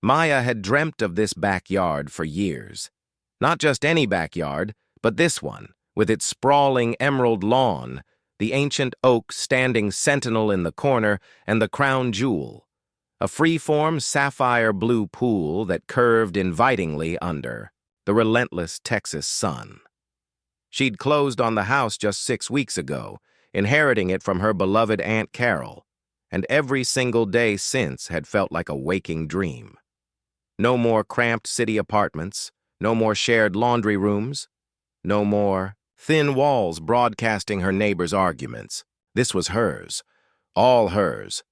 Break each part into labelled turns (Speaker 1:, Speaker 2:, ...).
Speaker 1: Maya had dreamt of this backyard for years. Not just any backyard, but this one, with its sprawling emerald lawn, the ancient oak standing sentinel in the corner, and the crown jewel, a free-form sapphire blue pool that curved invitingly under the relentless Texas sun. She'd closed on the house just 6 weeks ago, inheriting it from her beloved Aunt Carol, and every single day since had felt like a waking dream. No more cramped city apartments, no more shared laundry rooms, no more thin walls broadcasting her neighbors' arguments. This was hers, all hers.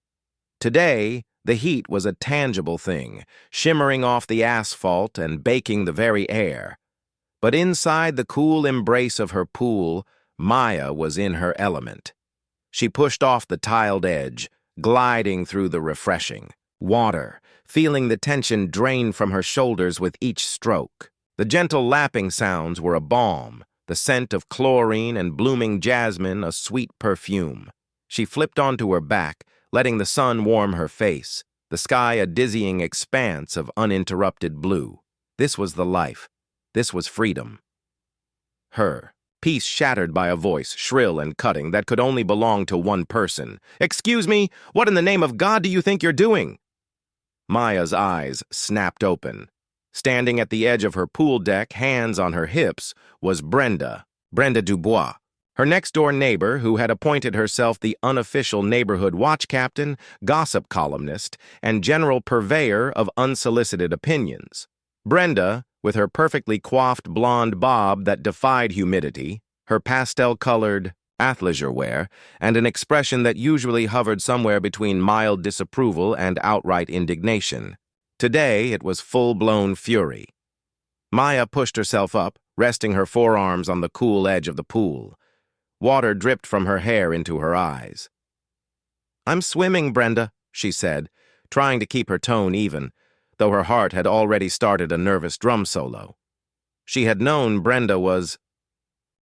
Speaker 1: Today, the heat was a tangible thing, shimmering off the asphalt and baking the very air. But inside the cool embrace of her pool, Maya was in her element. She pushed off the tiled edge, gliding through the refreshing water, feeling the tension drain from her shoulders with each stroke. The gentle lapping sounds were a balm, the scent of chlorine and blooming jasmine a sweet perfume. She flipped onto her back, letting the sun warm her face, the sky a dizzying expanse of uninterrupted blue. This was the life. This was freedom. Her peace shattered by a voice, shrill and cutting, that could only belong to one person. "Excuse me, what in the name of God do you think you're doing?" Maya's eyes snapped open. Standing at the edge of her pool deck, hands on her hips, was Brenda Dubois, her next-door neighbor who had appointed herself the unofficial neighborhood watch captain, gossip columnist, and general purveyor of unsolicited opinions. Brenda, with her perfectly coiffed blonde bob that defied humidity, her pastel-colored athleisure wear, and an expression that usually hovered somewhere between mild disapproval and outright indignation. Today, it was full-blown fury. Maya pushed herself up, resting her forearms on the cool edge of the pool. Water dripped from her hair into her eyes. "I'm swimming, Brenda," she said, trying to keep her tone even, though her heart had already started a nervous drum solo. She had known Brenda was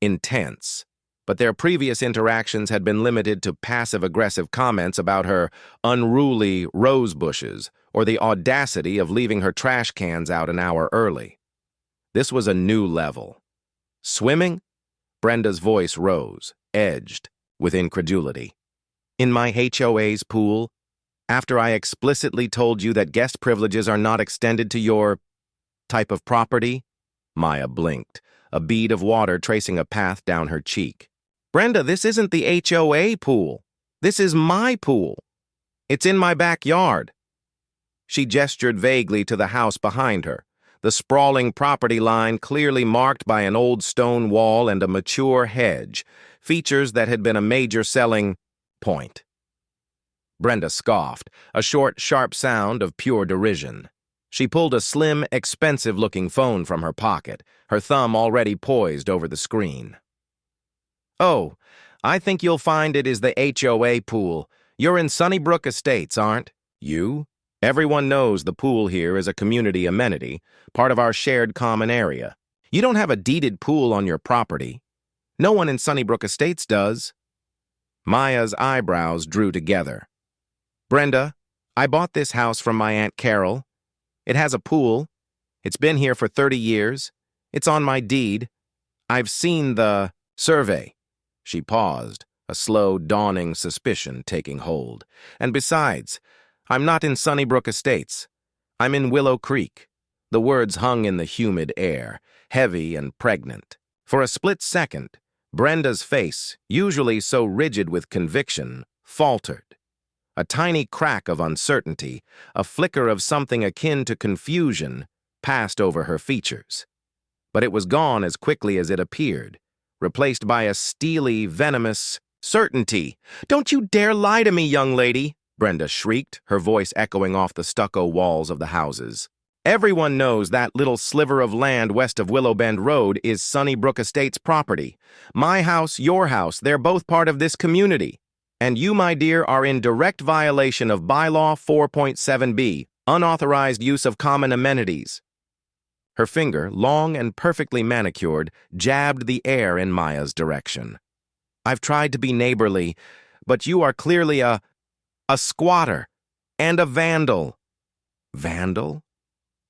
Speaker 1: intense, but their previous interactions had been limited to passive-aggressive comments about her unruly rose bushes or the audacity of leaving her trash cans out an hour early. This was a new level. "Swimming?" Brenda's voice rose, edged with incredulity. "In my HOA's pool? After I explicitly told you that guest privileges are not extended to your type of property?" Maya blinked, a bead of water tracing a path down her cheek. "Brenda, this isn't the HOA pool. This is my pool. It's in my backyard." She gestured vaguely to the house behind her, the sprawling property line clearly marked by an old stone wall and a mature hedge, features that had been a major selling point. Brenda scoffed, a short, sharp sound of pure derision. She pulled a slim, expensive-looking phone from her pocket, her thumb already poised over the screen. "Oh, I think you'll find it is the HOA pool. You're in Sunnybrook Estates, aren't you? Everyone knows the pool here is a community amenity, part of our shared common area. You don't have a deeded pool on your property. No one in Sunnybrook Estates does." Maya's eyebrows drew together. "Brenda, I bought this house from my Aunt Carol. It has a pool. It's been here for 30 years. It's on my deed. I've seen the survey." She paused, a slow, dawning suspicion taking hold. "And besides, I'm not in Sunnybrook Estates. I'm in Willow Creek." The words hung in the humid air, heavy and pregnant. For a split second, Brenda's face, usually so rigid with conviction, faltered. A tiny crack of uncertainty, a flicker of something akin to confusion, passed over her features. But it was gone as quickly as it appeared, replaced by a steely, venomous certainty. "Don't you dare lie to me, young lady!" Brenda shrieked, her voice echoing off the stucco walls of the houses. "Everyone knows that little sliver of land west of Willow Bend Road is Sunnybrook Estates property. My house, your house, they're both part of this community. And you, my dear, are in direct violation of Bylaw 4.7b, unauthorized use of common amenities." Her finger, long and perfectly manicured, jabbed the air in Maya's direction. "I've tried to be neighborly, but you are clearly a squatter and a vandal." "Vandal?"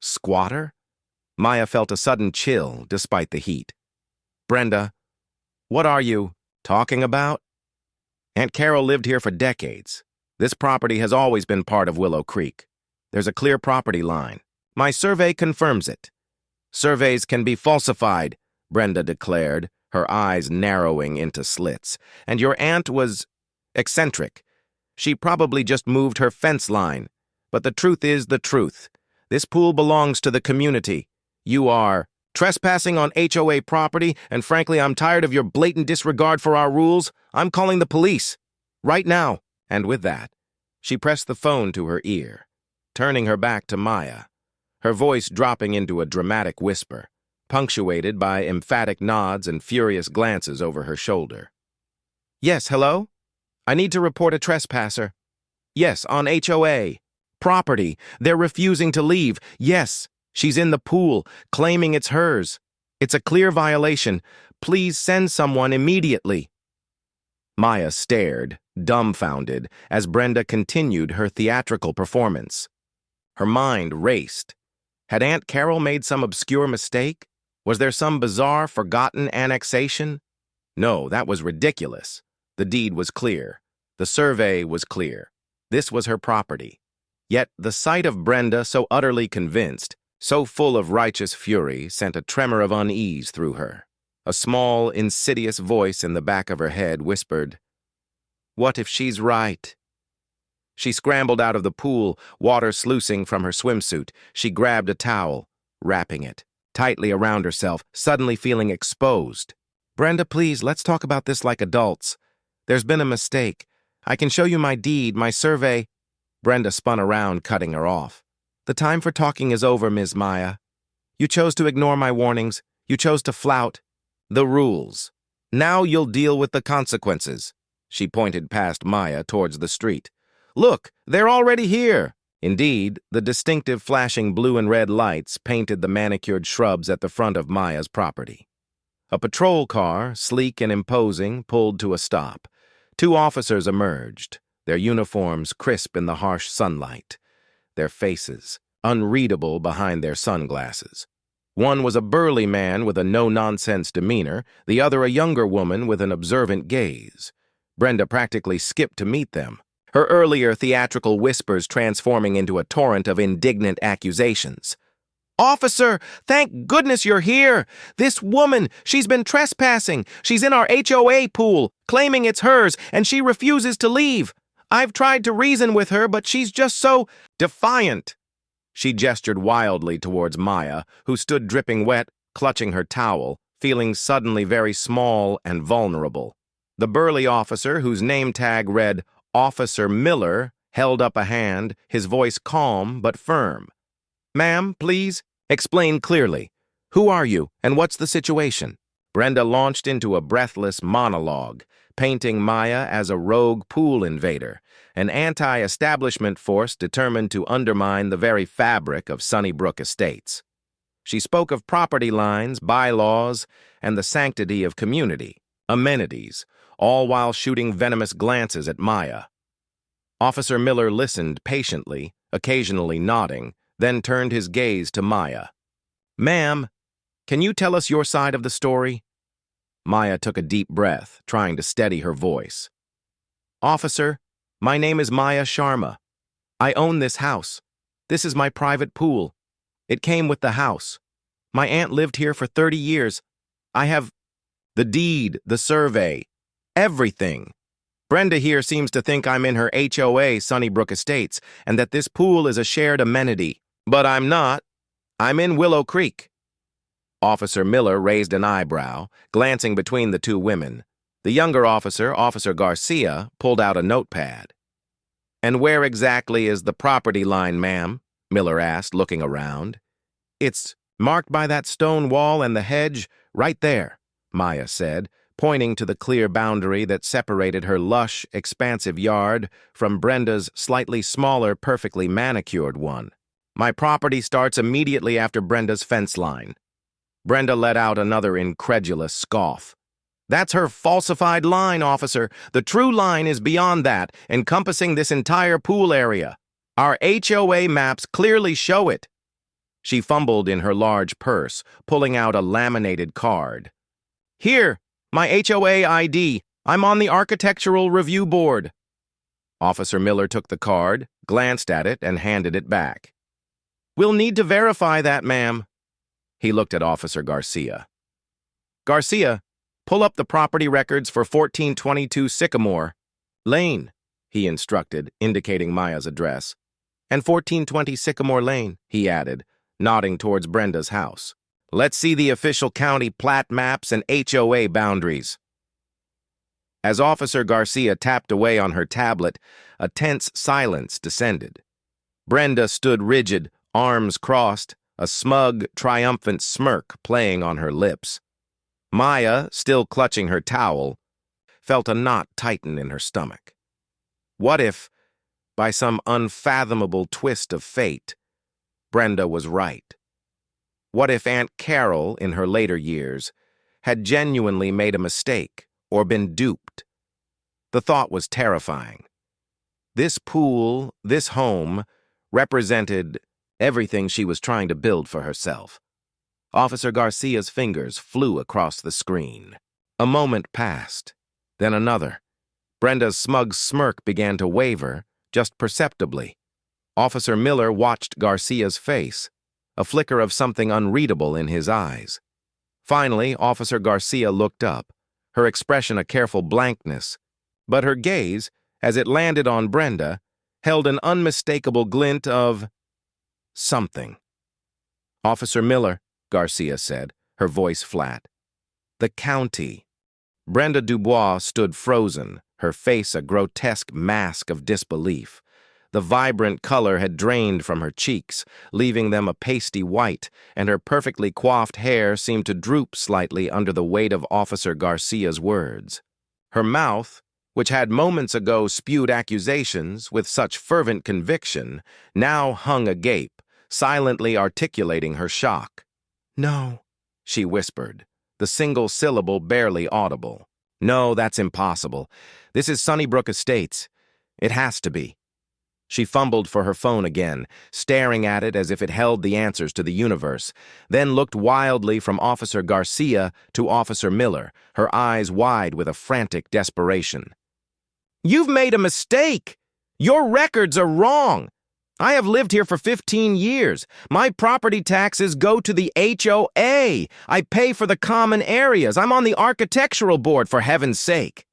Speaker 1: Squatter? Maya felt a sudden chill despite the heat. Brenda, what are you talking about? Aunt Carol lived here for decades. This property has always been part of Willow Creek. There's a clear property line. My survey confirms it. Surveys can be falsified, Brenda declared, her eyes narrowing into slits. And your aunt was eccentric. She probably just moved her fence line. But the truth is the truth. This pool belongs to the community. You are trespassing on HOA property, and frankly, I'm tired of your blatant disregard for our rules. I'm calling the police. Right now. And with that, she pressed the phone to her ear, turning her back to Maya, her voice dropping into a dramatic whisper, punctuated by emphatic nods and furious glances over her shoulder. Yes, hello? I need to report a trespasser. Yes, on HOA. Property. They're refusing to leave. Yes, she's in the pool, claiming it's hers. It's a clear violation. Please send someone immediately. Maya stared, dumbfounded, as Brenda continued her theatrical performance. Her mind raced. Had Aunt Carol made some obscure mistake? Was there some bizarre, forgotten annexation? No, that was ridiculous. The deed was clear. The survey was clear. This was her property. Yet the sight of Brenda, so utterly convinced, so full of righteous fury, sent a tremor of unease through her. A small, insidious voice in the back of her head whispered, "What if she's right?" She scrambled out of the pool, water sluicing from her swimsuit. She grabbed a towel, wrapping it tightly around herself, suddenly feeling exposed. "Brenda, please, let's talk about this like adults. There's been a mistake. I can show you my deed, my survey." Brenda spun around, cutting her off. "The time for talking is over, Ms. Maya. You chose to ignore my warnings. You chose to flout the rules. Now you'll deal with the consequences." She pointed past Maya towards the street. "Look, they're already here." Indeed, the distinctive flashing blue and red lights painted the manicured shrubs at the front of Maya's property. A patrol car, sleek and imposing, pulled to a stop. Two officers emerged, their uniforms crisp in the harsh sunlight, their faces unreadable behind their sunglasses. One was a burly man with a no-nonsense demeanor, the other a younger woman with an observant gaze. Brenda practically skipped to meet them, her earlier theatrical whispers transforming into a torrent of indignant accusations. "Officer, thank goodness you're here! This woman, she's been trespassing. She's in our HOA pool, claiming it's hers, and she refuses to leave. I've tried to reason with her, but she's just so defiant." She gestured wildly towards Maya, who stood dripping wet, clutching her towel, feeling suddenly very small and vulnerable. The burly officer, whose name tag read Officer Miller, held up a hand, his voice calm but firm. "Ma'am, please, explain clearly. Who are you, and what's the situation?" Brenda launched into a breathless monologue, painting Maya as a rogue pool invader, an anti-establishment force determined to undermine the very fabric of Sunnybrook Estates. She spoke of property lines, bylaws, and the sanctity of community, amenities, all while shooting venomous glances at Maya. Officer Miller listened patiently, occasionally nodding, then turned his gaze to Maya. "Ma'am, can you tell us your side of the story?" Maya took a deep breath, trying to steady her voice. "Officer, my name is Maya Sharma. I own this house. This is my private pool. It came with the house. My aunt lived here for 30 years. I have the deed, the survey, everything. Brenda here seems to think I'm in her HOA Sunnybrook Estates and that this pool is a shared amenity. But I'm not. I'm in Willow Creek." Officer Miller raised an eyebrow, glancing between the two women. The younger officer, Officer Garcia, pulled out a notepad. "And where exactly is the property line, ma'am?" Miller asked, looking around. "It's marked by that stone wall and the hedge right there," Maya said, pointing to the clear boundary that separated her lush, expansive yard from Brenda's slightly smaller, perfectly manicured one. "My property starts immediately after Brenda's fence line." Brenda let out another incredulous scoff. "That's her falsified line, officer. The true line is beyond that, encompassing this entire pool area. Our HOA maps clearly show it." She fumbled in her large purse, pulling out a laminated card. "Here, my HOA ID. I'm on the Architectural Review Board." Officer Miller took the card, glanced at it, and handed it back. "We'll need to verify that, ma'am." He looked at Officer Garcia. "Garcia, pull up the property records for 1422 Sycamore Lane," he instructed, indicating Maya's address. "And 1420 Sycamore Lane," he added, nodding towards Brenda's house. "Let's see the official county plat maps and HOA boundaries." As Officer Garcia tapped away on her tablet, a tense silence descended. Brenda stood rigid, arms crossed, a smug, triumphant smirk playing on her lips. Maya, still clutching her towel, felt a knot tighten in her stomach. What if, by some unfathomable twist of fate, Brenda was right? What if Aunt Carol, in her later years, had genuinely made a mistake or been duped? The thought was terrifying. This pool, this home, represented everything she was trying to build for herself. Officer Garcia's fingers flew across the screen. A moment passed, then another. Brenda's smug smirk began to waver, just perceptibly. Officer Miller watched Garcia's face, a flicker of something unreadable in his eyes. Finally, Officer Garcia looked up, her expression a careful blankness, but her gaze, as it landed on Brenda, held an unmistakable glint of something. "Officer Miller," Garcia said, her voice flat. "The county." Brenda Dubois stood frozen, her face a grotesque mask of disbelief. The vibrant color had drained from her cheeks, leaving them a pasty white, and her perfectly coiffed hair seemed to droop slightly under the weight of Officer Garcia's words. Her mouth, which had moments ago spewed accusations with such fervent conviction, now hung agape, silently articulating her shock. "No," she whispered, the single syllable barely audible. "No, that's impossible. This is Sunnybrook Estates. It has to be." She fumbled for her phone again, staring at it as if it held the answers to the universe, then looked wildly from Officer Garcia to Officer Miller, her eyes wide with a frantic desperation. "You've made a mistake! Your records are wrong! I have lived here for 15 years. My property taxes go to the HOA. I pay for the common areas. I'm on the architectural board, for heaven's sake."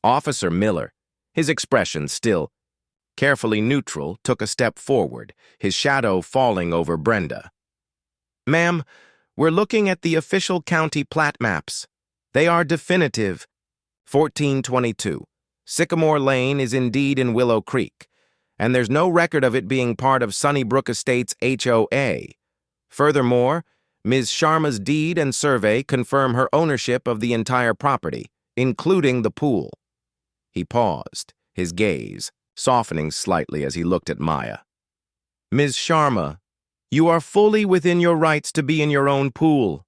Speaker 1: Officer Miller, his expression still carefully neutral, took a step forward, his shadow falling over Brenda. "Ma'am, we're looking at the official county plat maps. They are definitive. 1422. Sycamore Lane is indeed in Willow Creek, and there's no record of it being part of Sunnybrook Estates HOA. Furthermore, Ms. Sharma's deed and survey confirm her ownership of the entire property, including the pool." He paused, his gaze softening slightly as he looked at Maya. "Ms. Sharma, you are fully within your rights to be in your own pool."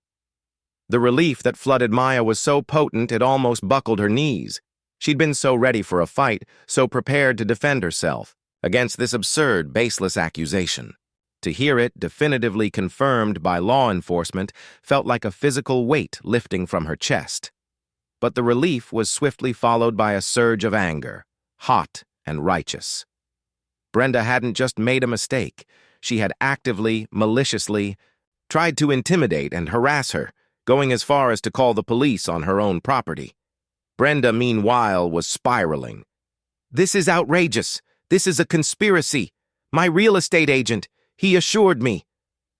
Speaker 1: The relief that flooded Maya was so potent it almost buckled her knees. She'd been so ready for a fight, so prepared to defend herself against this absurd, baseless accusation. To hear it definitively confirmed by law enforcement felt like a physical weight lifting from her chest. But the relief was swiftly followed by a surge of anger, hot and righteous. Brenda hadn't just made a mistake. She had actively, maliciously, tried to intimidate and harass her, going as far as to call the police on her own property. Brenda, meanwhile, was spiraling. "This is outrageous. This is a conspiracy. My real estate agent, he assured me.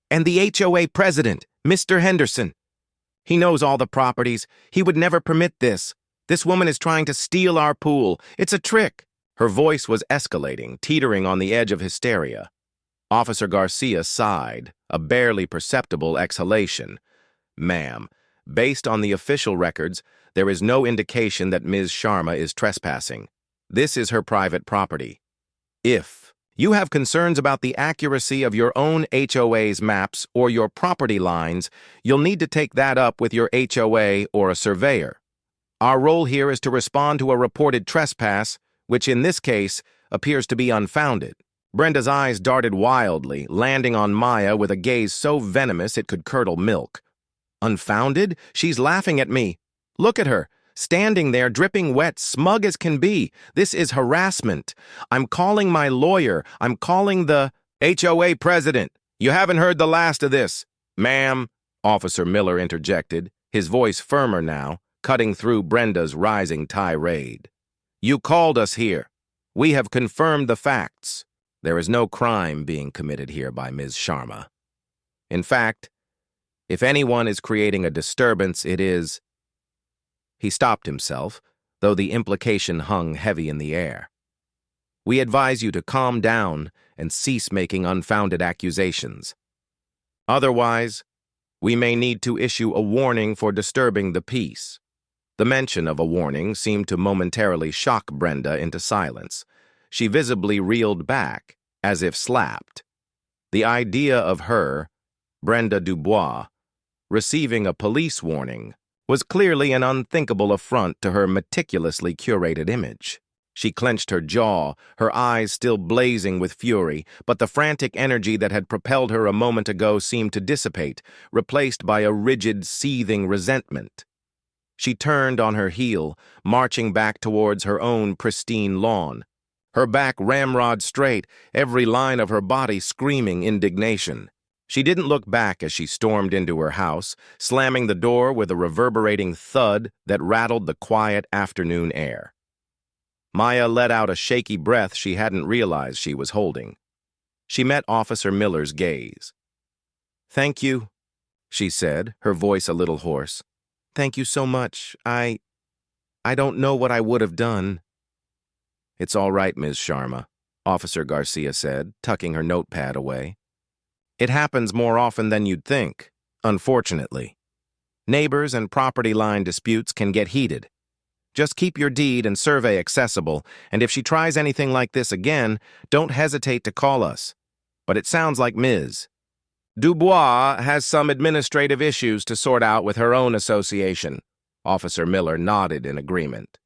Speaker 1: And the HOA president, Mr. Henderson. He knows all the properties. He would never permit this. This woman is trying to steal our pool. It's a trick." Her voice was escalating, teetering on the edge of hysteria. Officer Garcia sighed, a barely perceptible exhalation. "Ma'am, based on the official records, there is no indication that Ms. Sharma is trespassing. This is her private property. If you have concerns about the accuracy of your own HOA's maps or your property lines, you'll need to take that up with your HOA or a surveyor. Our role here is to respond to a reported trespass, which in this case appears to be unfounded." Brenda's eyes darted wildly, landing on Maya with a gaze so venomous it could curdle milk. Unfounded? She's laughing at me. Look at her, standing there dripping wet, smug as can be. This is harassment. I'm calling my lawyer. I'm calling the HOA president. You haven't heard the last of this. Ma'am, Officer Miller interjected, his voice firmer now, cutting through Brenda's rising tirade. You called us here. We have confirmed the facts. There is no crime being committed here by Ms. Sharma. In fact, if anyone is creating a disturbance, it is... He stopped himself, though the implication hung heavy in the air. We advise you to calm down and cease making unfounded accusations. Otherwise, we may need to issue a warning for disturbing the peace. The mention of a warning seemed to momentarily shock Brenda into silence. She visibly reeled back, as if slapped. The idea of her, Brenda Dubois, receiving a police warning was clearly an unthinkable affront to her meticulously curated image. She clenched her jaw, her eyes still blazing with fury, but the frantic energy that had propelled her a moment ago seemed to dissipate, replaced by a rigid, seething resentment. She turned on her heel, marching back towards her own pristine lawn, her back ramrod straight, every line of her body screaming indignation. She didn't look back as she stormed into her house, slamming the door with a reverberating thud that rattled the quiet afternoon air. Maya let out a shaky breath she hadn't realized she was holding. She met Officer Miller's gaze. "Thank you," she said, her voice a little hoarse. "Thank you so much. I don't know what I would have done." "It's all right, Ms. Sharma," Officer Garcia said, tucking her notepad away. "It happens more often than you'd think, unfortunately. Neighbors and property line disputes can get heated. Just keep your deed and survey accessible, and if she tries anything like this again, don't hesitate to call us. But it sounds like Ms. Dubois has some administrative issues to sort out with her own association." Officer Miller nodded in agreement.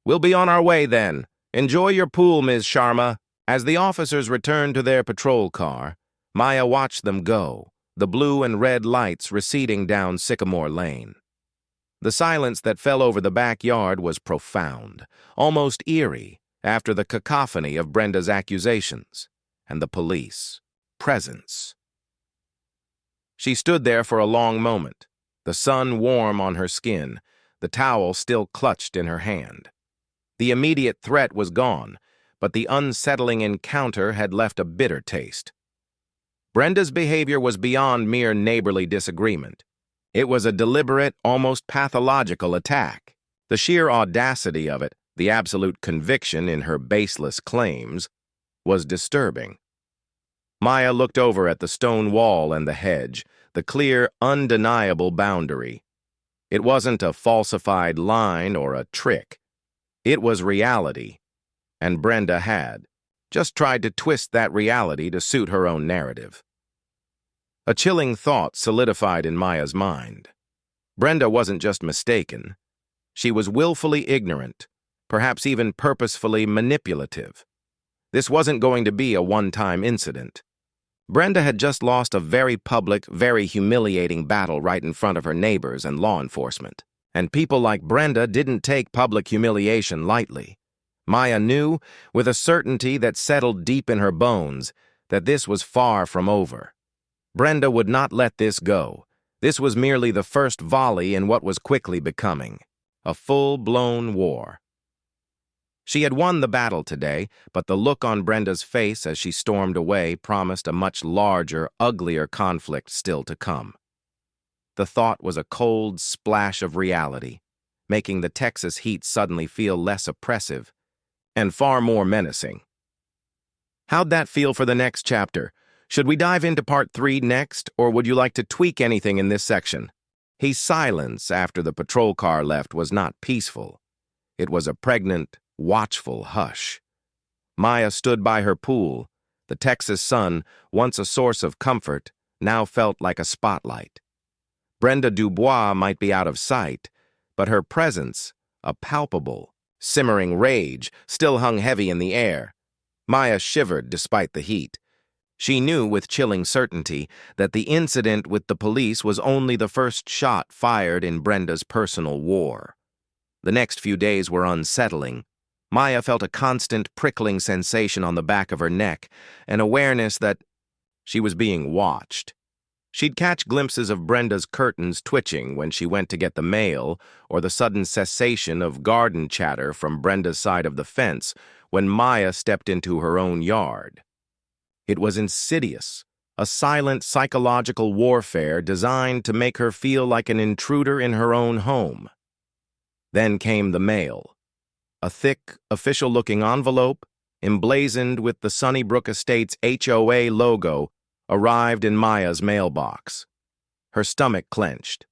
Speaker 1: "We'll be on our way then. Enjoy your pool, Ms. Sharma." As the officers returned to their patrol car, Maya watched them go, the blue and red lights receding down Sycamore Lane. The silence that fell over the backyard was profound, almost eerie, after the cacophony of Brenda's accusations and the police presence. She stood there for a long moment, the sun warm on her skin, the towel still clutched in her hand. The immediate threat was gone, but the unsettling encounter had left a bitter taste. Brenda's behavior was beyond mere neighborly disagreement. It was a deliberate, almost pathological attack. The sheer audacity of it, the absolute conviction in her baseless claims, was disturbing. Maya looked over at the stone wall and the hedge, the clear, undeniable boundary. It wasn't a falsified line or a trick. It was reality, and Brenda had just tried to twist that reality to suit her own narrative. A chilling thought solidified in Maya's mind. Brenda wasn't just mistaken. She was willfully ignorant, perhaps even purposefully manipulative. This wasn't going to be a one-time incident. Brenda had just lost a very public, very humiliating battle right in front of her neighbors and law enforcement. And people like Brenda didn't take public humiliation lightly. Maya knew, with a certainty that settled deep in her bones, that this was far from over. Brenda would not let this go. This was merely the first volley in what was quickly becoming a full-blown war. She had won the battle today, but the look on Brenda's face as she stormed away promised a much larger, uglier conflict still to come. The thought was a cold splash of reality, making the Texas heat suddenly feel less oppressive and far more menacing. How'd that feel for the next chapter? Should we dive into part 3 next, or would you like to tweak anything in this section? His silence after the patrol car left was not peaceful. It was a pregnant, watchful hush. Maya stood by her pool. The Texas sun, once a source of comfort, now felt like a spotlight. Brenda Dubois might be out of sight, but her presence, a palpable, simmering rage, still hung heavy in the air. Maya shivered despite the heat. She knew with chilling certainty that the incident with the police was only the first shot fired in Brenda's personal war. The next few days were unsettling. Maya felt a constant prickling sensation on the back of her neck, an awareness that she was being watched. She'd catch glimpses of Brenda's curtains twitching when she went to get the mail, or the sudden cessation of garden chatter from Brenda's side of the fence when Maya stepped into her own yard. It was insidious, a silent psychological warfare designed to make her feel like an intruder in her own home. Then came the mail. A thick, official-looking envelope, emblazoned with the Sunnybrook Estates HOA logo, arrived in Maya's mailbox. Her stomach clenched.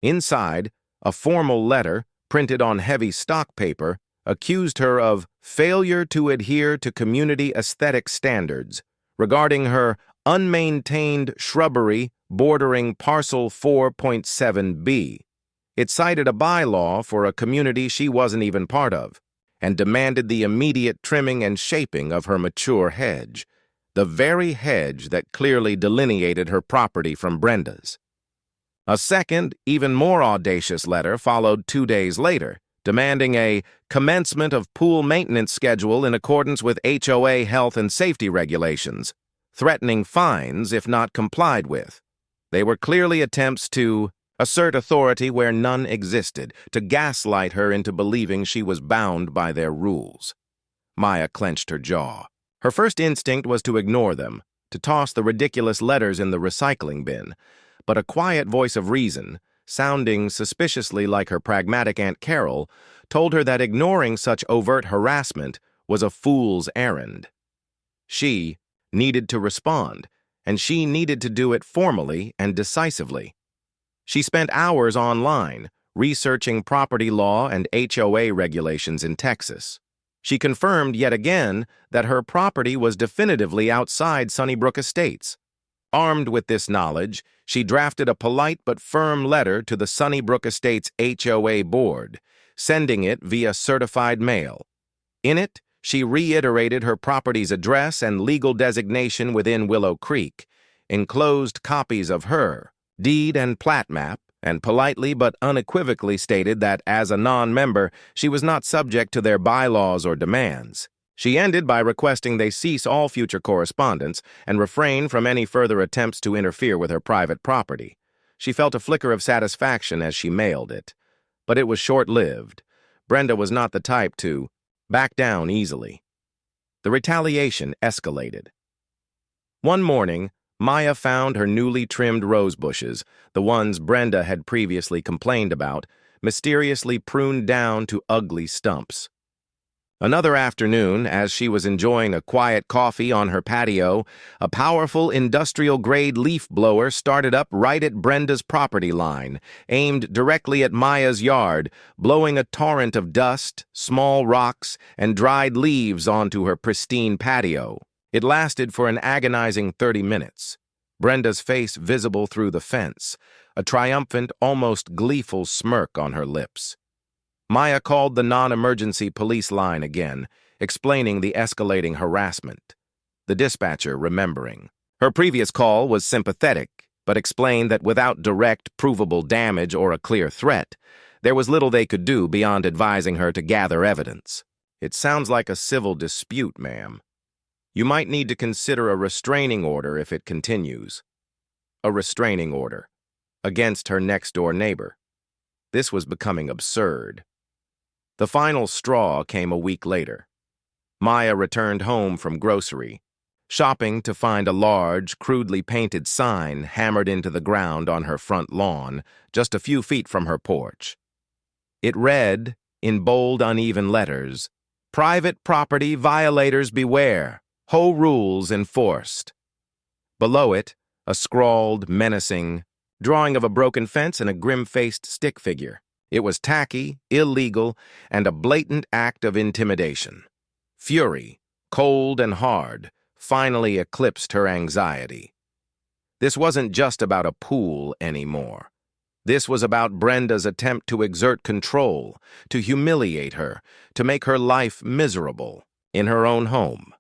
Speaker 1: Inside, a formal letter, printed on heavy stock paper, accused her of failure to adhere to community aesthetic standards regarding her unmaintained shrubbery bordering Parcel 4.7b. It cited a bylaw for a community she wasn't even part of, and demanded the immediate trimming and shaping of her mature hedge, the very hedge that clearly delineated her property from Brenda's. A second, even more audacious letter followed 2 days later, demanding a commencement of pool maintenance schedule in accordance with HOA health and safety regulations, threatening fines if not complied with. They were clearly attempts to assert authority where none existed, to gaslight her into believing she was bound by their rules. Maya clenched her jaw. Her first instinct was to ignore them, to toss the ridiculous letters in the recycling bin, but a quiet voice of reason, sounding suspiciously like her pragmatic Aunt Carol, told her that ignoring such overt harassment was a fool's errand. She needed to respond, and she needed to do it formally and decisively. She spent hours online, researching property law and HOA regulations in Texas. She confirmed yet again that her property was definitively outside Sunnybrook Estates. Armed with this knowledge, she drafted a polite but firm letter to the Sunnybrook Estates HOA board, sending it via certified mail. In it, she reiterated her property's address and legal designation within Willow Creek, enclosed copies of her deed and plat map, and politely but unequivocally stated that as a non-member, she was not subject to their bylaws or demands. She ended by requesting they cease all future correspondence and refrain from any further attempts to interfere with her private property. She felt a flicker of satisfaction as she mailed it. But it was short-lived. Brenda was not the type to back down easily. The retaliation escalated. One morning, Maya found her newly trimmed rose bushes, the ones Brenda had previously complained about, mysteriously pruned down to ugly stumps. Another afternoon, as she was enjoying a quiet coffee on her patio, a powerful industrial-grade leaf blower started up right at Brenda's property line, aimed directly at Maya's yard, blowing a torrent of dust, small rocks, and dried leaves onto her pristine patio. It lasted for an agonizing 30 minutes, Brenda's face visible through the fence, a triumphant, almost gleeful smirk on her lips. Maya called the non-emergency police line again, explaining the escalating harassment. The dispatcher remembering. Her previous call was sympathetic, but explained that without direct, provable damage or a clear threat, there was little they could do beyond advising her to gather evidence. "It sounds like a civil dispute, ma'am. You might need to consider a restraining order if it continues." A restraining order. Against her next-door neighbor. This was becoming absurd. The final straw came a week later. Maya returned home from grocery, shopping to find a large, crudely painted sign hammered into the ground on her front lawn, just a few feet from her porch. It read, in bold, uneven letters, "Private property violators beware. HO rules enforced." Below it, a scrawled, menacing drawing of a broken fence and a grim-faced stick figure. It was tacky, illegal, and a blatant act of intimidation. Fury, cold and hard, finally eclipsed her anxiety. This wasn't just about a pool anymore. This was about Brenda's attempt to exert control, to humiliate her, to make her life miserable in her own home.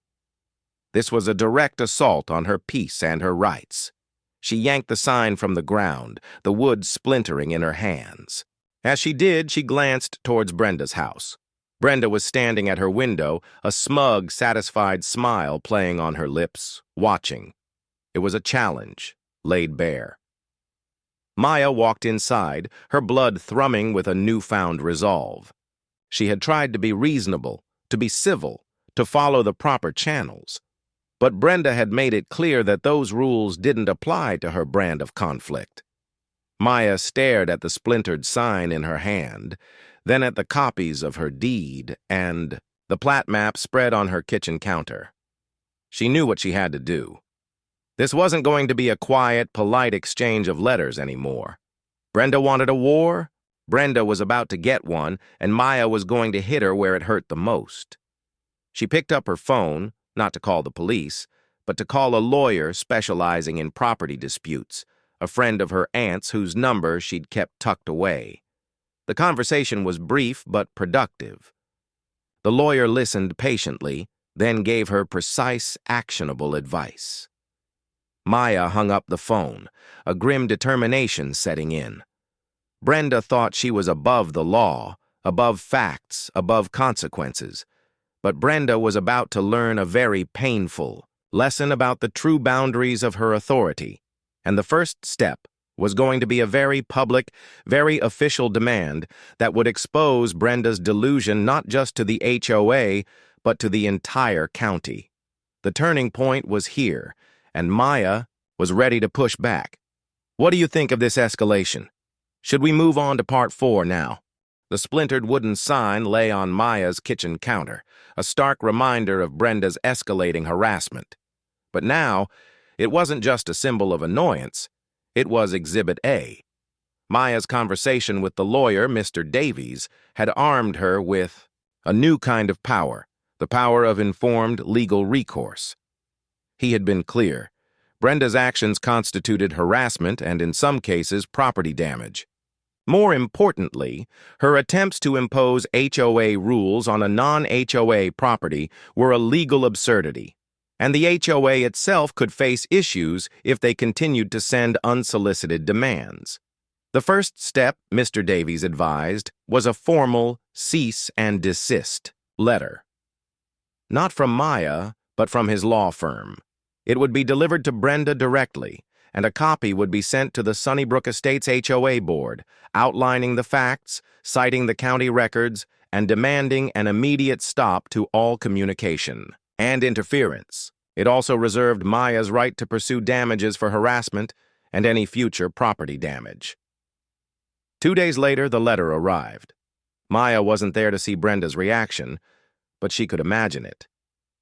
Speaker 1: This was a direct assault on her peace and her rights. She yanked the sign from the ground, the wood splintering in her hands. As she did, she glanced towards Brenda's house. Brenda was standing at her window, a smug, satisfied smile playing on her lips, watching. It was a challenge, laid bare. Maya walked inside, her blood thrumming with a newfound resolve. She had tried to be reasonable, to be civil, to follow the proper channels. But Brenda had made it clear that those rules didn't apply to her brand of conflict. Maya stared at the splintered sign in her hand, then at the copies of her deed and the plat map spread on her kitchen counter. She knew what she had to do. This wasn't going to be a quiet, polite exchange of letters anymore. Brenda wanted a war. Brenda was about to get one, and Maya was going to hit her where it hurt the most. She picked up her phone, not to call the police, but to call a lawyer specializing in property disputes, a friend of her aunt's whose number she'd kept tucked away. The conversation was brief but productive. The lawyer listened patiently, then gave her precise, actionable advice. Maya hung up the phone, a grim determination setting in. Brenda thought she was above the law, above facts, above consequences. But Brenda was about to learn a very painful lesson about the true boundaries of her authority, and the first step was going to be a very public, very official demand that would expose Brenda's delusion not just to the HOA, but to the entire county. The turning point was here, and Maya was ready to push back. What do you think of this escalation? Should we move on to part 4 now? The splintered wooden sign lay on Maya's kitchen counter, a stark reminder of Brenda's escalating harassment. But now, it wasn't just a symbol of annoyance. It was Exhibit A. Maya's conversation with the lawyer, Mr. Davies, had armed her with a new kind of power, the power of informed legal recourse. He had been clear. Brenda's actions constituted harassment and, in some cases, property damage. More importantly, her attempts to impose HOA rules on a non-HOA property were a legal absurdity, and the HOA itself could face issues if they continued to send unsolicited demands. The first step, Mr. Davies advised, was a formal cease and desist letter. Not from Maya, but from his law firm. It would be delivered to Brenda directly, and a copy would be sent to the Sunnybrook Estates HOA board, outlining the facts, citing the county records, and demanding an immediate stop to all communication and interference. It also reserved Maya's right to pursue damages for harassment and any future property damage. 2 days later, the letter arrived. Maya wasn't there to see Brenda's reaction, but she could imagine it.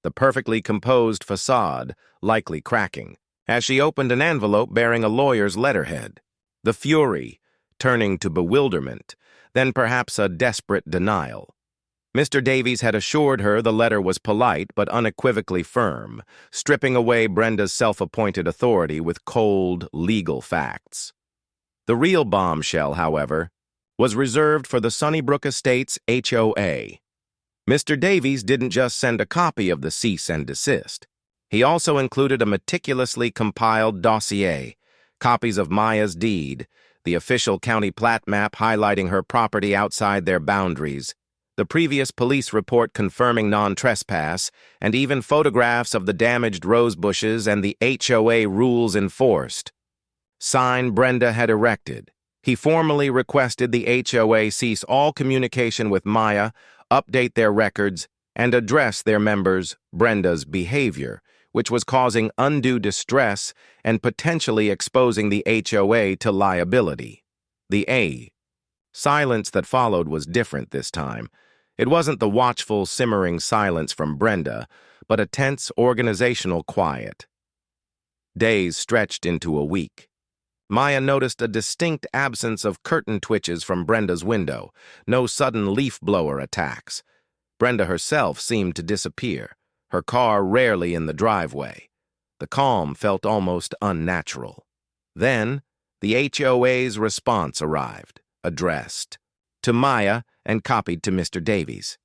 Speaker 1: The perfectly composed facade likely cracking, as she opened an envelope bearing a lawyer's letterhead. The fury turning to bewilderment, then perhaps a desperate denial. Mr. Davies had assured her the letter was polite but unequivocally firm, stripping away Brenda's self-appointed authority with cold, legal facts. The real bombshell, however, was reserved for the Sunnybrook Estates HOA. Mr. Davies didn't just send a copy of the cease and desist. He also included a meticulously compiled dossier, copies of Maya's deed, the official county plat map highlighting her property outside their boundaries, the previous police report confirming non-trespass, and even photographs of the damaged rose bushes and the HOA rules enforced. Sign Brenda had erected. He formally requested the HOA cease all communication with Maya, update their records, and address their members' Brenda's behavior, which was causing undue distress and potentially exposing the HOA to liability. The silence that followed was different this time. It wasn't the watchful, simmering silence from Brenda, but a tense organizational quiet. Days stretched into a week. Maya noticed a distinct absence of curtain twitches from Brenda's window, no sudden leaf blower attacks. Brenda herself seemed to disappear, her car rarely in the driveway. The calm felt almost unnatural. Then, the HOA's response arrived, addressed to Maya and copied to Mr. Davies.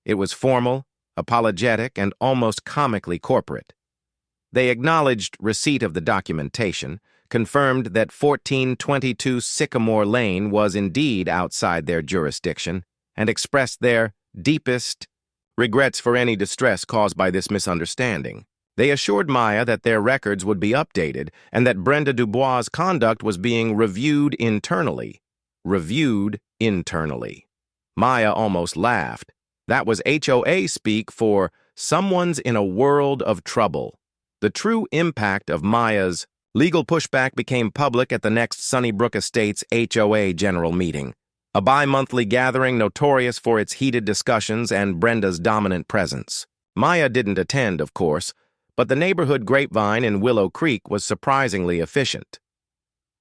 Speaker 1: It was formal, apologetic, and almost comically corporate. They acknowledged receipt of the documentation, confirmed that 1422 Sycamore Lane was indeed outside their jurisdiction, and expressed their deepest regrets for any distress caused by this misunderstanding. They assured Maya that their records would be updated and that Brenda Dubois' conduct was being reviewed internally. Reviewed internally. Maya almost laughed. That was HOA speak for someone's in a world of trouble. The true impact of Maya's legal pushback became public at the next Sunnybrook Estates HOA general meeting, a bi-monthly gathering notorious for its heated discussions and Brenda's dominant presence. Maya didn't attend, of course, but the neighborhood grapevine in Willow Creek was surprisingly efficient.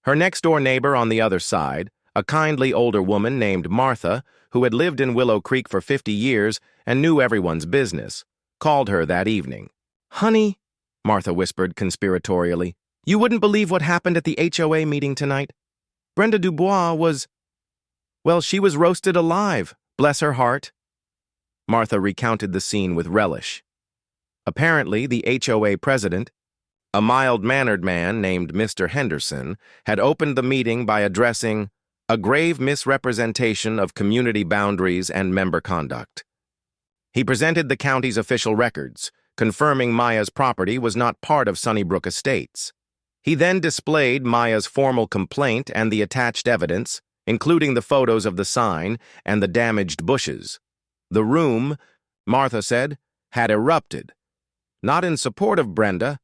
Speaker 1: Her next-door neighbor on the other side, a kindly older woman named Martha, who had lived in Willow Creek for 50 years and knew everyone's business, called her that evening. "Honey," Martha whispered conspiratorially, "you wouldn't believe what happened at the HOA meeting tonight. Brenda Dubois was... well, she was roasted alive, bless her heart." Martha recounted the scene with relish. Apparently, the HOA president, a mild-mannered man named Mr. Henderson, had opened the meeting by addressing a grave misrepresentation of community boundaries and member conduct. He presented the county's official records, confirming Maya's property was not part of Sunnybrook Estates. He then displayed Maya's formal complaint and the attached evidence, including the photos of the sign and the damaged bushes. The room, Martha said, had erupted, not in support of Brenda,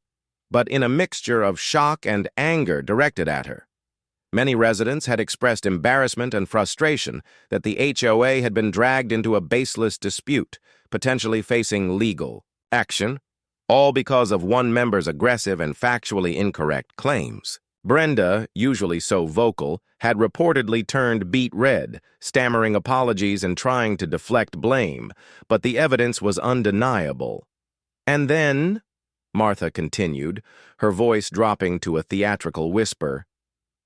Speaker 1: but in a mixture of shock and anger directed at her. Many residents had expressed embarrassment and frustration that the HOA had been dragged into a baseless dispute, potentially facing legal action, all because of one member's aggressive and factually incorrect claims. Brenda, usually so vocal, had reportedly turned beet red, stammering apologies and trying to deflect blame, but the evidence was undeniable. "And then," Martha continued, her voice dropping to a theatrical whisper,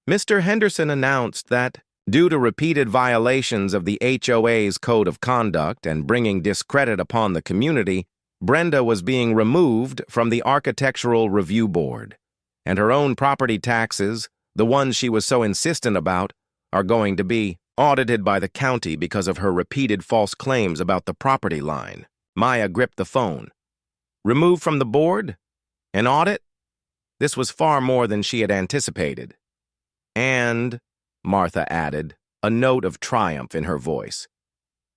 Speaker 1: "Mr. Henderson announced that, due to repeated violations of the HOA's code of conduct and bringing discredit upon the community, Brenda was being removed from the Architectural Review Board, and her own property taxes, the ones she was so insistent about, are going to be audited by the county because of her repeated false claims about the property line." Maya gripped the phone. Removed from the board? An audit? This was far more than she had anticipated. "And," Martha added, a note of triumph in her voice,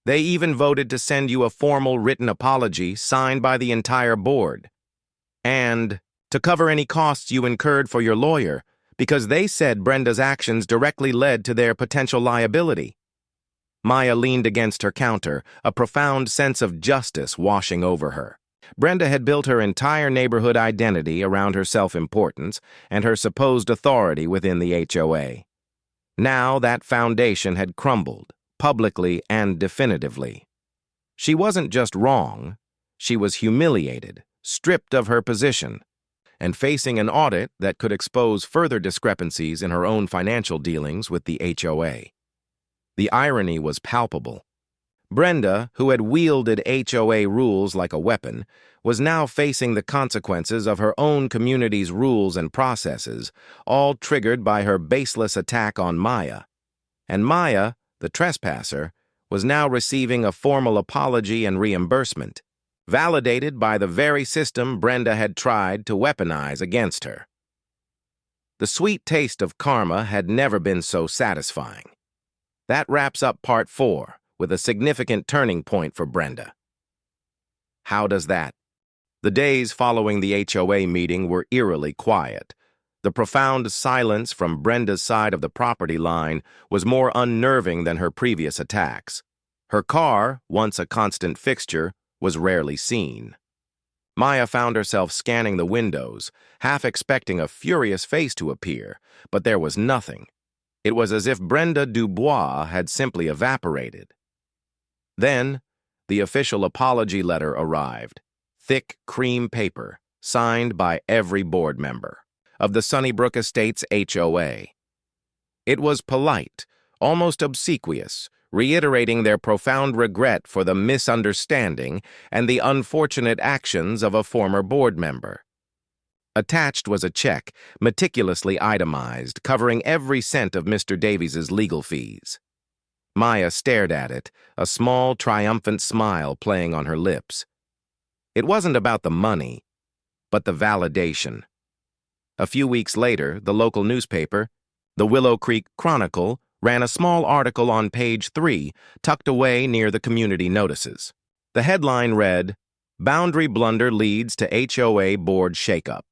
Speaker 1: "they even voted to send you a formal written apology signed by the entire board. And to cover any costs you incurred for your lawyer, because they said Brenda's actions directly led to their potential liability." Maya leaned against her counter, a profound sense of justice washing over her. Brenda had built her entire neighborhood identity around her self-importance and her supposed authority within the HOA. Now that foundation had crumbled, publicly and definitively. She wasn't just wrong, she was humiliated, stripped of her position, and facing an audit that could expose further discrepancies in her own financial dealings with the HOA. The irony was palpable. Brenda, who had wielded HOA rules like a weapon, was now facing the consequences of her own community's rules and processes, all triggered by her baseless attack on Maya. And Maya, the trespasser, was now receiving a formal apology and reimbursement, validated by the very system Brenda had tried to weaponize against her. The sweet taste of karma had never been so satisfying. That wraps up Part 4, with a significant turning point for Brenda. How does that? The days following the HOA meeting were eerily quiet. The profound silence from Brenda's side of the property line was more unnerving than her previous attacks. Her car, once a constant fixture, was rarely seen. Maya found herself scanning the windows, half expecting a furious face to appear, but there was nothing. It was as if Brenda Dubois had simply evaporated. Then, the official apology letter arrived, thick cream paper, signed by every board member of the Sunnybrook Estates HOA. It was polite, almost obsequious, reiterating their profound regret for the misunderstanding and the unfortunate actions of a former board member. Attached was a check, meticulously itemized, covering every cent of Mr. Davies's legal fees. Maya stared at it, a small, triumphant smile playing on her lips. It wasn't about the money, but the validation. A few weeks later, the local newspaper, the Willow Creek Chronicle, ran a small article on page 3, tucked away near the community notices. The headline read, "Boundary Blunder Leads to HOA Board Shakeup."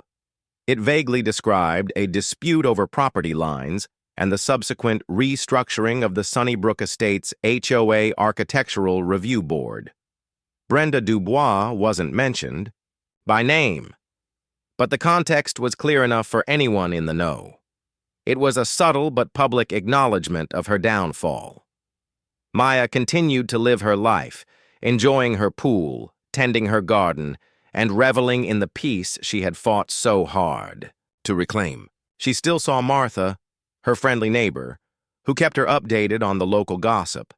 Speaker 1: It vaguely described a dispute over property lines and the subsequent restructuring of the Sunnybrook Estates HOA Architectural Review Board. Brenda Dubois wasn't mentioned by name, but the context was clear enough for anyone in the know. It was a subtle but public acknowledgement of her downfall. Maya continued to live her life, enjoying her pool, tending her garden, and reveling in the peace she had fought so hard to reclaim. She still saw Martha, her friendly neighbor, who kept her updated on the local gossip.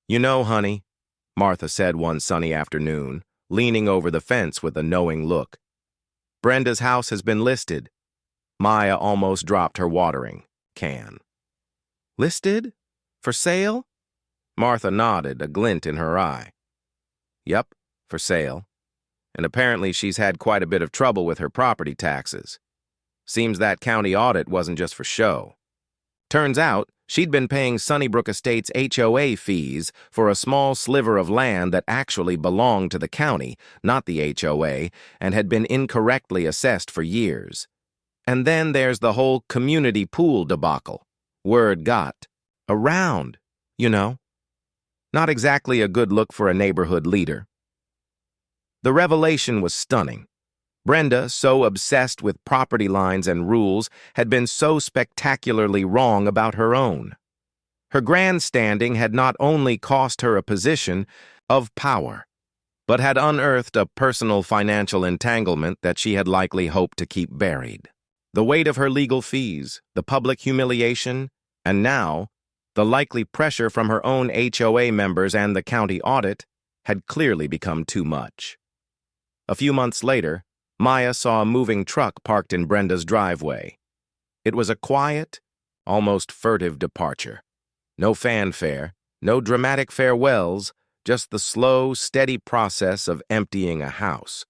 Speaker 1: "You know, honey," Martha said one sunny afternoon, leaning over the fence with a knowing look, "Brenda's house has been listed." Maya almost dropped her watering can. "Listed? For sale?" Martha nodded, a glint in her eye. "Yep, for sale. And apparently she's had quite a bit of trouble with her property taxes. Seems that county audit wasn't just for show. Turns out, she'd been paying Sunnybrook Estates HOA fees for a small sliver of land that actually belonged to the county, not the HOA, and had been incorrectly assessed for years. And then there's the whole community pool debacle. Word got around, you know. Not exactly a good look for a neighborhood leader. The revelation was stunning. Brenda, so obsessed with property lines and rules, had been so spectacularly wrong about her own. Her grandstanding had not only cost her a position of power, but had unearthed a personal financial entanglement that she had likely hoped to keep buried. The weight of her legal fees, the public humiliation, and now, the likely pressure from her own HOA members and the county audit had clearly become too much. A few months later, Maya saw a moving truck parked in Brenda's driveway. It was a quiet, almost furtive departure. No fanfare, no dramatic farewells, just the slow, steady process of emptying a house.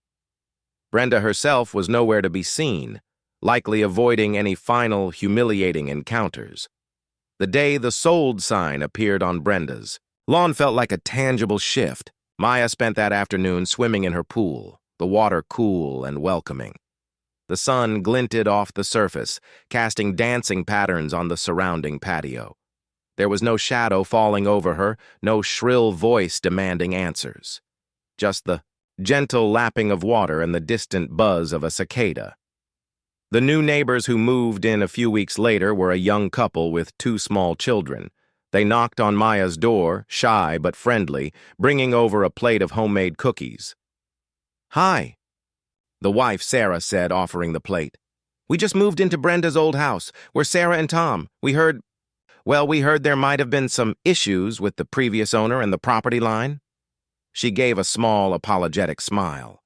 Speaker 1: Brenda herself was nowhere to be seen, likely avoiding any final, humiliating encounters. The day the sold sign appeared on Brenda's lawn felt like a tangible shift. Maya spent that afternoon swimming in her pool, the water cool and welcoming. The sun glinted off the surface, casting dancing patterns on the surrounding patio. There was no shadow falling over her, no shrill voice demanding answers. Just the gentle lapping of water and the distant buzz of a cicada. The new neighbors who moved in a few weeks later were a young couple with 2 small children. They knocked on Maya's door, shy but friendly, bringing over a plate of homemade cookies. "Hi," the wife Sarah said, offering the plate. "We just moved into Brenda's old house. We're Sarah and Tom. We heard there might have been some issues with the previous owner and the property line." She gave a small, apologetic smile.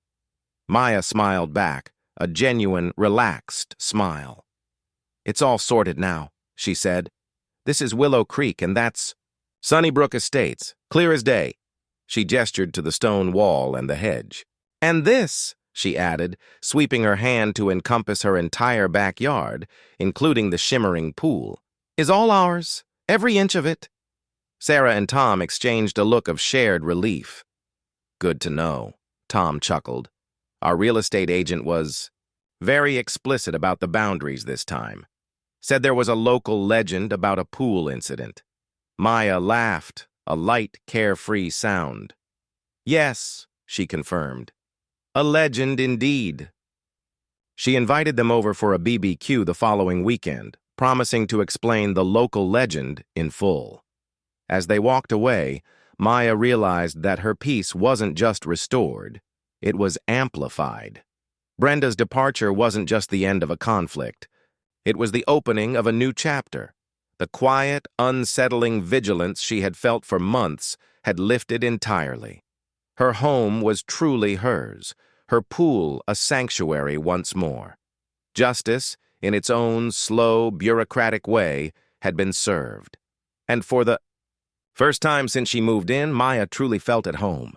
Speaker 1: Maya smiled back, a genuine, relaxed smile. "It's all sorted now," she said. "This is Willow Creek, and that's Sunnybrook Estates, clear as day." She gestured to the stone wall and the hedge. "And this," she added, sweeping her hand to encompass her entire backyard, including the shimmering pool, "is all ours, every inch of it." Sarah and Tom exchanged a look of shared relief. "Good to know," Tom chuckled. Our real estate agent was very explicit about the boundaries this time. Said there was a local legend about a pool incident. Maya laughed, a light, carefree sound. "Yes," she confirmed. "A legend indeed." She invited them over for a BBQ the following weekend, promising to explain the local legend in full. As they walked away, Maya realized that her peace wasn't just restored, it was amplified. Brenda's departure wasn't just the end of a conflict. It was the opening of a new chapter, The quiet, unsettling vigilance she had felt for months had lifted entirely. Her home was truly hers, her pool a sanctuary once more. Justice, in its own slow, bureaucratic way, had been served. And for the first time since she moved in, Maya truly felt at home.